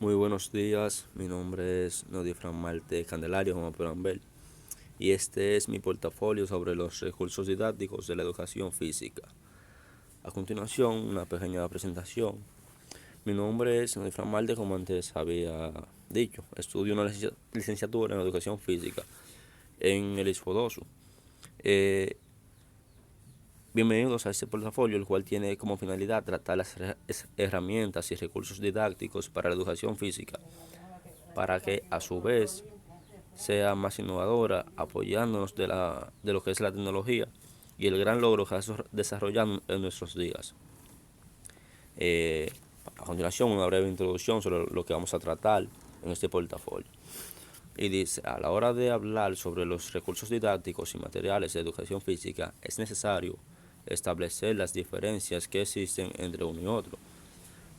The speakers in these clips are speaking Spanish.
Muy buenos días, mi nombre es Nodifran Marte Candelario, como podrán ver, y este es mi portafolio sobre los recursos didácticos de la educación física. A continuación, una pequeña presentación. Mi nombre es Nodifran Marte, como antes había dicho. Estudio una licenciatura en educación física en el ISFODOSU. Bienvenidos a este portafolio, el cual tiene como finalidad tratar las herramientas y recursos didácticos para la educación física, para que a su vez sea más innovadora, apoyándonos de lo que es la tecnología y el gran logro que está desarrollando en nuestros días. Eh, a continuación, una breve introducción sobre lo que vamos a tratar en este portafolio. Y dice, a la hora de hablar sobre los recursos didácticos y materiales de educación física, es necesario establecer las diferencias que existen entre uno y otro.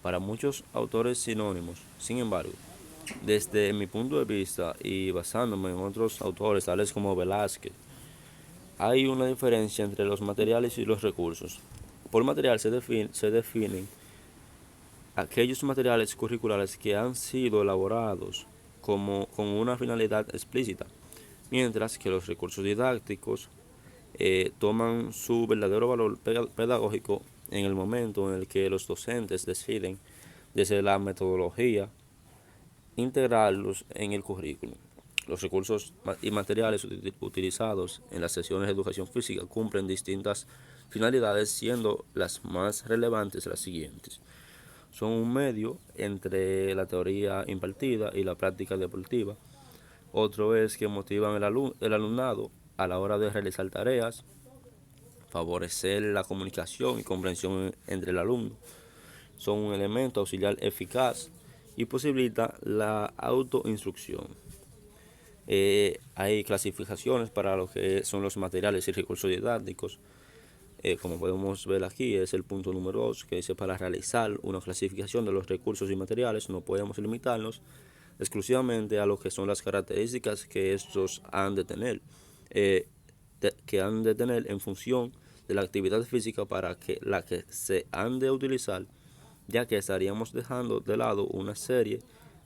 Para muchos autores sinónimos, sin embargo, desde mi punto de vista y basándome en otros autores, tales como Velázquez, hay una diferencia entre los materiales y los recursos. Por material se definen aquellos materiales curriculares que han sido elaborados con una finalidad explícita, mientras que los recursos didácticos toman su verdadero valor pedagógico en el momento en el que los docentes deciden, desde la metodología, integrarlos en el currículum. Los recursos y materiales utilizados en las sesiones de educación física cumplen distintas finalidades, siendo las más relevantes las siguientes. Son un medio entre la teoría impartida y la práctica deportiva. Otro es que motivan el alumnado a la hora de realizar tareas, favorecer la comunicación y comprensión entre el alumno. Son un elemento auxiliar eficaz y posibilita la autoinstrucción. Hay clasificaciones para lo que son los materiales y recursos didácticos. Como podemos ver aquí, es el punto número 2, que dice: para realizar una clasificación de los recursos y materiales no podemos limitarnos exclusivamente a lo que son las características que estos han de tener, en función de la actividad física para que la que se han de utilizar, ya que estaríamos dejando de lado una serie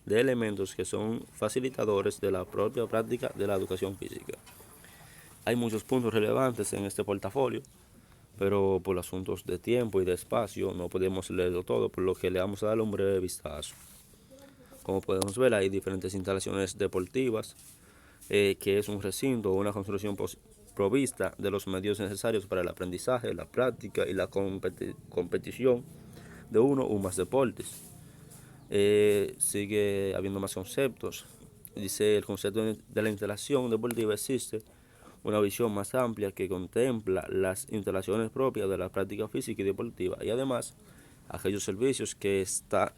de elementos que son facilitadores de la propia práctica de la educación física. Hay muchos puntos relevantes en este portafolio, pero por asuntos de tiempo y de espacio no podemos leerlo todo, por lo que le vamos a dar un breve vistazo. Como podemos ver, hay diferentes instalaciones deportivas, que es un recinto o una construcción provista de los medios necesarios para el aprendizaje, la práctica y la competición de uno o más deportes. Sigue habiendo más conceptos. Dice: el concepto de la instalación deportiva existe una visión más amplia que contempla las instalaciones propias de la práctica física y deportiva, y además aquellos servicios que éstas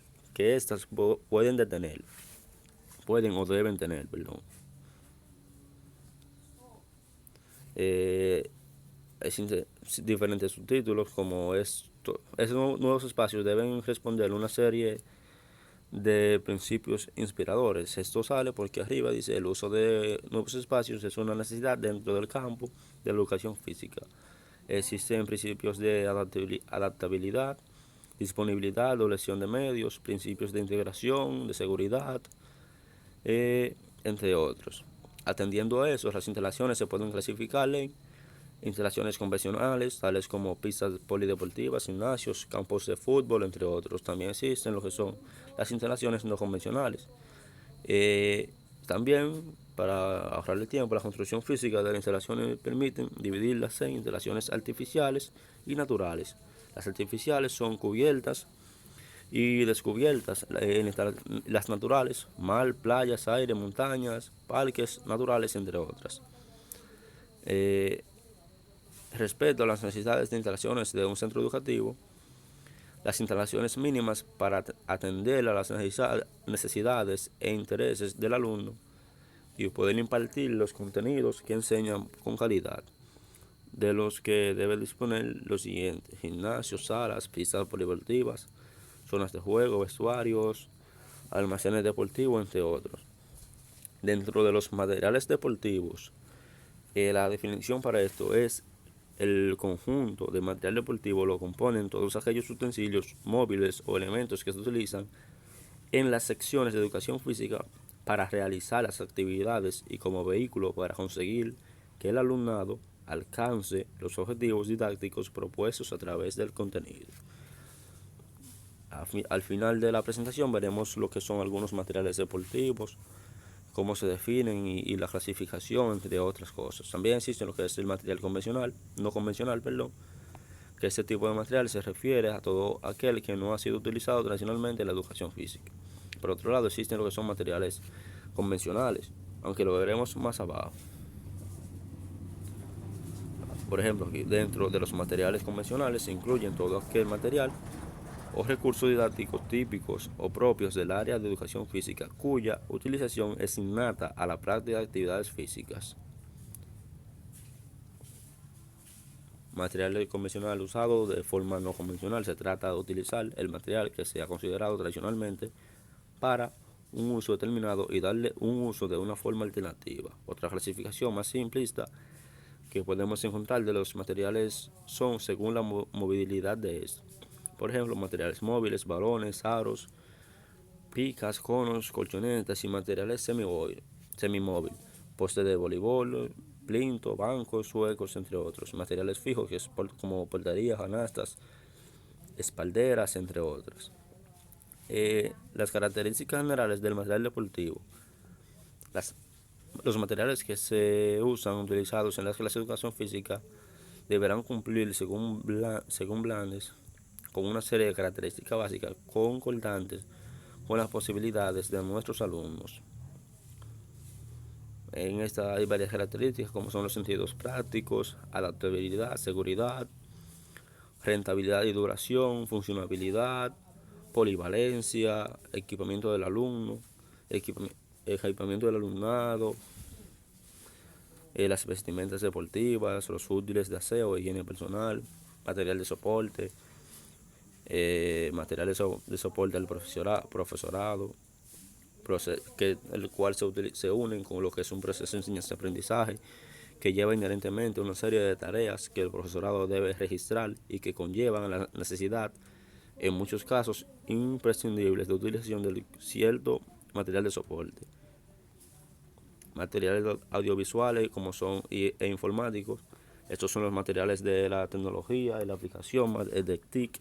pueden o deben tener, perdón. Eh, hay diferentes subtítulos, como esos nuevos espacios deben responder una serie de principios inspiradores. Esto sale porque arriba dice: el uso de nuevos espacios es una necesidad dentro del campo de la educación física. Existen principios de adaptabilidad, disponibilidad, doblación de medios, principios de integración, de seguridad, entre otros. Atendiendo a eso, las instalaciones se pueden clasificar en instalaciones convencionales, tales como pistas polideportivas, gimnasios, campos de fútbol, entre otros. También existen lo que son las instalaciones no convencionales. También, para ahorrar el tiempo, la construcción física de las instalaciones permiten dividirlas en instalaciones artificiales y naturales. Las artificiales son cubiertas y descubiertas. Las naturales: mar, playas, aire, montañas, parques naturales, entre otras. Respecto a las necesidades de instalaciones de un centro educativo, las instalaciones mínimas para atender a las necesidades e intereses del alumno y poder impartir los contenidos que enseñan con calidad, de los que debe disponer los siguientes: gimnasios, salas, pistas polideportivas, zonas de juego, vestuarios, almacenes deportivos, entre otros. Dentro de los materiales deportivos, la definición para esto es: el conjunto de material deportivo lo componen todos aquellos utensilios móviles o elementos que se utilizan en las secciones de educación física para realizar las actividades y como vehículo para conseguir que el alumnado alcance los objetivos didácticos propuestos a través del contenido. Al final de la presentación veremos lo que son algunos materiales deportivos, cómo se definen y la clasificación, entre otras cosas. También existe lo que es el material convencional, no convencional, perdón, que este tipo de material se refiere a todo aquel que no ha sido utilizado tradicionalmente en la educación física. Por otro lado, existen lo que son materiales convencionales, aunque lo veremos más abajo. Por ejemplo, aquí dentro de los materiales convencionales se incluyen todo aquel material o recursos didácticos típicos o propios del área de educación física, cuya utilización es innata a la práctica de actividades físicas. Material convencional usado de forma no convencional: se trata de utilizar el material que se ha considerado tradicionalmente para un uso determinado y darle un uso de una forma alternativa. Otra clasificación más simplista que podemos encontrar de los materiales son según la movilidad de estos. Por ejemplo, materiales móviles, balones, aros, picas, conos, colchonetas y materiales semimóvil, poste de voleibol, plinto, bancos, suecos, entre otros. Materiales fijos que es como porterías, canastas, espalderas, entre otras. Las características generales del material deportivo. Los materiales que se usan utilizados en las clases de educación física deberán cumplir según Blandes con una serie de características básicas concordantes con las posibilidades de nuestros alumnos. En esta hay varias características como son los sentidos prácticos, adaptabilidad, seguridad, rentabilidad y duración, funcionabilidad, polivalencia, equipamiento del alumno, equipamiento del alumnado, las vestimentas deportivas, los útiles de aseo, higiene personal, material de soporte, materiales de soporte al profesorado, el cual se unen con lo que es un proceso de enseñanza-aprendizaje que lleva inherentemente una serie de tareas que el profesorado debe registrar y que conllevan la necesidad, en muchos casos imprescindibles, de utilización de cierto material de soporte. Materiales audiovisuales como son e informáticos. Estos son los materiales de la tecnología y la aplicación de TIC,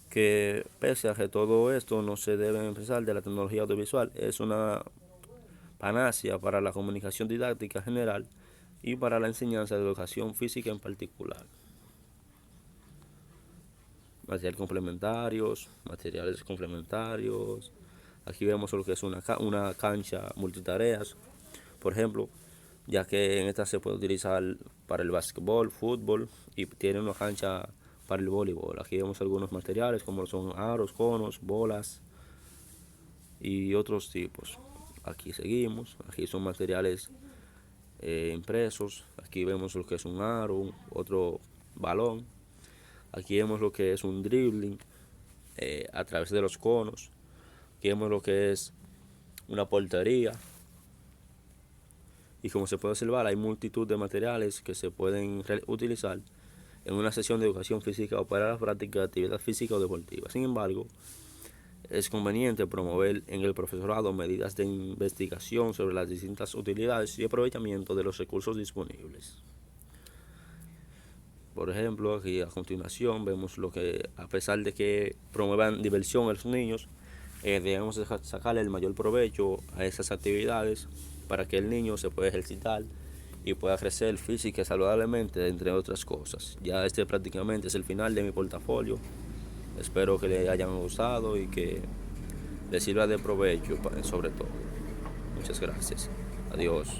que pese a que todo esto no se debe empezar de la tecnología audiovisual, es una panacea para la comunicación didáctica general y para la enseñanza de educación física en particular. Materiales complementarios. Aquí vemos lo que es una cancha multitareas, por ejemplo, ya que en esta se puede utilizar para el básquetbol, fútbol, y tiene una cancha para el voleibol. Aquí vemos algunos materiales como son aros, conos, bolas y otros tipos. Aquí seguimos, aquí son materiales impresos. Aquí vemos lo que es un aro, otro balón. Aquí vemos lo que es un dribbling a través de los conos. Aquí vemos lo que es una portería. Y como se puede observar, hay multitud de materiales que se pueden utilizar en una sesión de educación física o para la práctica de actividad física o deportiva. Sin embargo, es conveniente promover en el profesorado medidas de investigación sobre las distintas utilidades y aprovechamiento de los recursos disponibles. Por ejemplo, aquí a continuación vemos lo que, a pesar de que promuevan diversión a los niños, debemos sacarle el mayor provecho a esas actividades para que el niño se pueda ejercitar y pueda crecer física y saludablemente, entre otras cosas. Ya este prácticamente es el final de mi portafolio. Espero que les hayan gustado y que les sirva de provecho sobre todo. Muchas gracias. Adiós.